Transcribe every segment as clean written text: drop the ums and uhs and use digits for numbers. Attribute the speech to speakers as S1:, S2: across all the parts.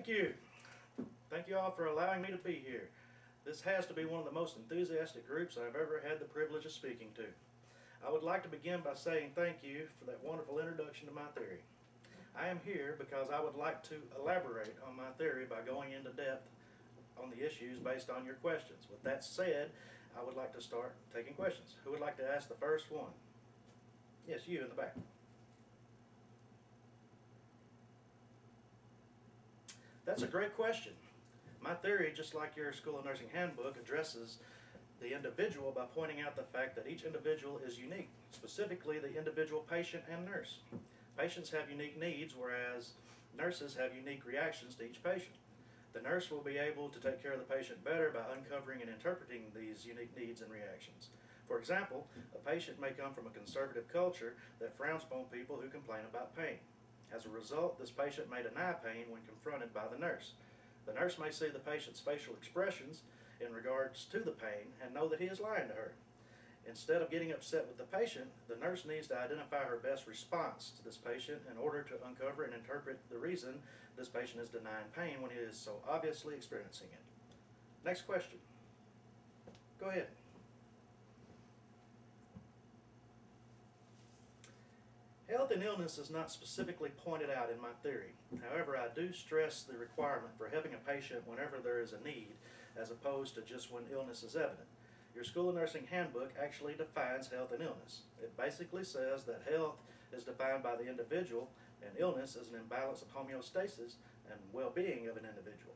S1: Thank you. Thank you all for allowing me to be here. This has to be one of the most enthusiastic groups I've ever had the privilege of speaking to. I would like to begin by saying thank you for that wonderful introduction to my theory. I am here because I would like to elaborate on my theory by going into depth on the issues based on your questions. With that said, I would like to start taking questions. Who would like to ask the first one? Yes, you in the back. That's a great question. My theory, just like your School of Nursing Handbook, addresses the individual by pointing out the fact that each individual is unique, specifically the individual patient and nurse. Patients have unique needs, whereas nurses have unique reactions to each patient. The nurse will be able to take care of the patient better by uncovering and interpreting these unique needs and reactions. For example, a patient may come from a conservative culture that frowns upon people who complain about pain. As a result, this patient may deny pain when confronted by the nurse. The nurse may see the patient's facial expressions in regards to the pain and know that he is lying to her. Instead of getting upset with the patient, the nurse needs to identify her best response to this patient in order to uncover and interpret the reason this patient is denying pain when he is so obviously experiencing it. Next question. Go ahead. Health and illness is not specifically pointed out in my theory. However, I do stress the requirement for helping a patient whenever there is a need, as opposed to just when illness is evident. Your School of Nursing Handbook actually defines health and illness. It basically says that health is defined by the individual and illness is an imbalance of homeostasis and well-being of an individual.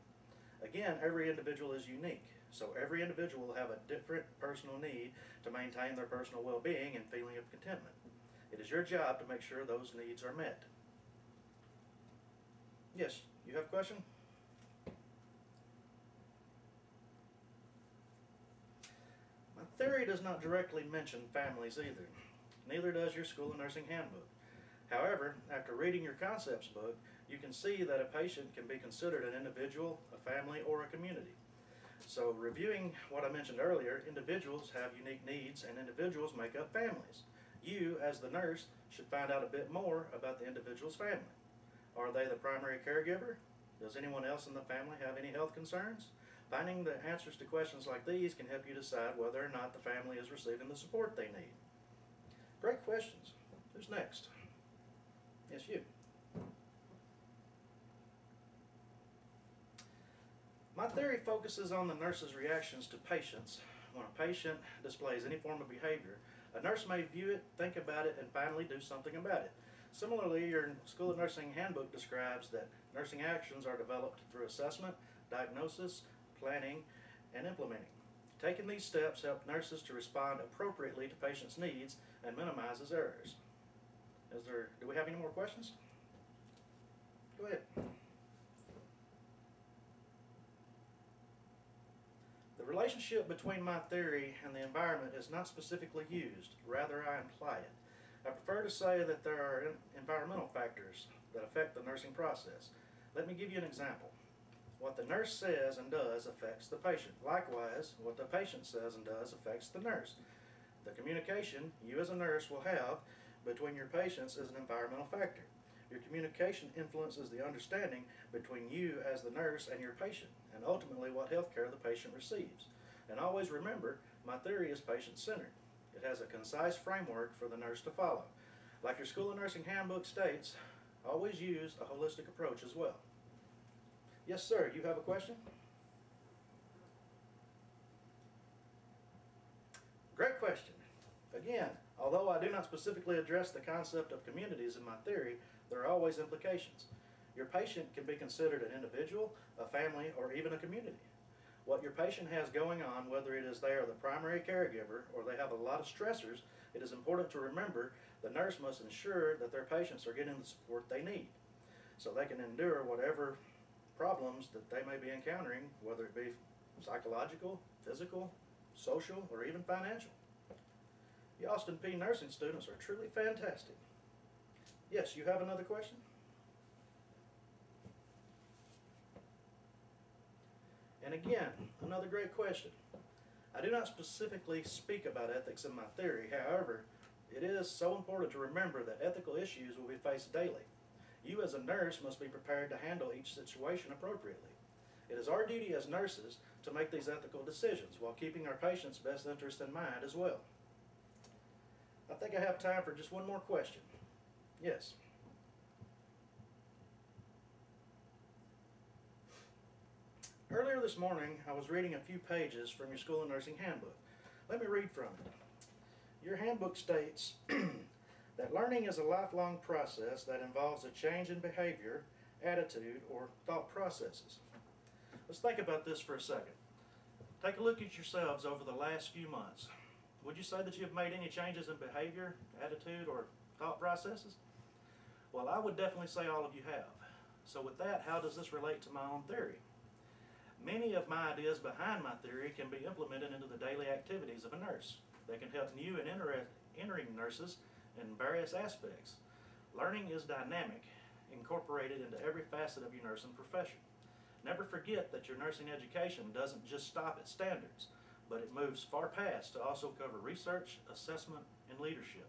S1: Again, every individual is unique, so every individual will have a different personal need to maintain their personal well-being and feeling of contentment. It is your job to make sure those needs are met. Yes, you have a question? My theory does not directly mention families either. Neither does your School of Nursing Handbook. However, after reading your concepts book, you can see that a patient can be considered an individual, a family, or a community. So, reviewing what I mentioned earlier, individuals have unique needs and individuals make up families. You, as the nurse, should find out a bit more about the individual's family. Are they the primary caregiver? Does anyone else in the family have any health concerns? Finding the answers to questions like these can help you decide whether or not the family is receiving the support they need. Great questions. Who's next? Yes, you. My theory focuses on the nurse's reactions to patients. When a patient displays any form of behavior, a nurse may view it, think about it, and finally do something about it. Similarly, your School of Nursing Handbook describes that nursing actions are developed through assessment, diagnosis, planning, and implementing. Taking these steps help nurses to respond appropriately to patients' needs and minimizes errors. Do we have any more questions? Go ahead. The relationship between my theory and the environment is not specifically used, rather I imply it. I prefer to say that there are environmental factors that affect the nursing process. Let me give you an example. What the nurse says and does affects the patient. Likewise, what the patient says and does affects the nurse. The communication you as a nurse will have between your patients is an environmental factor. Your communication influences the understanding between you as the nurse and your patient, and ultimately what health care the patient receives. And always remember, my theory is patient-centered. It has a concise framework for the nurse to follow. Like your School of Nursing Handbook states, always use a holistic approach as well. Yes, sir, you have a question? Great question. Again, although I do not specifically address the concept of communities in my theory, there are always implications. Your patient can be considered an individual, a family, or even a community. What your patient has going on, whether it is they are the primary caregiver or they have a lot of stressors, it is important to remember the nurse must ensure that their patients are getting the support they need so they can endure whatever problems that they may be encountering, whether it be psychological, physical, social, or even financial. The Austin Peay nursing students are truly fantastic. Yes, you have another question? And again, another great question. I do not specifically speak about ethics in my theory. However, it is so important to remember that ethical issues will be faced daily. You as a nurse must be prepared to handle each situation appropriately. It is our duty as nurses to make these ethical decisions while keeping our patients' best interest in mind as well. I think I have time for just one more question. Yes. Earlier this morning, I was reading a few pages from your school and nursing handbook. Let me read from it. Your handbook states that learning is a lifelong process that involves a change in behavior, attitude, or thought processes. Let's think about this for a second. Take a look at yourselves over the last few months. Would you say that you have made any changes in behavior, attitude, or thought processes? Well, I would definitely say all of you have. So with that, how does this relate to my own theory? Many of my ideas behind my theory can be implemented into the daily activities of a nurse. They can help new and entering nurses in various aspects. Learning is dynamic, incorporated into every facet of your nursing profession. Never forget that your nursing education doesn't just stop at standards, but it moves far past to also cover research, assessment, and leadership.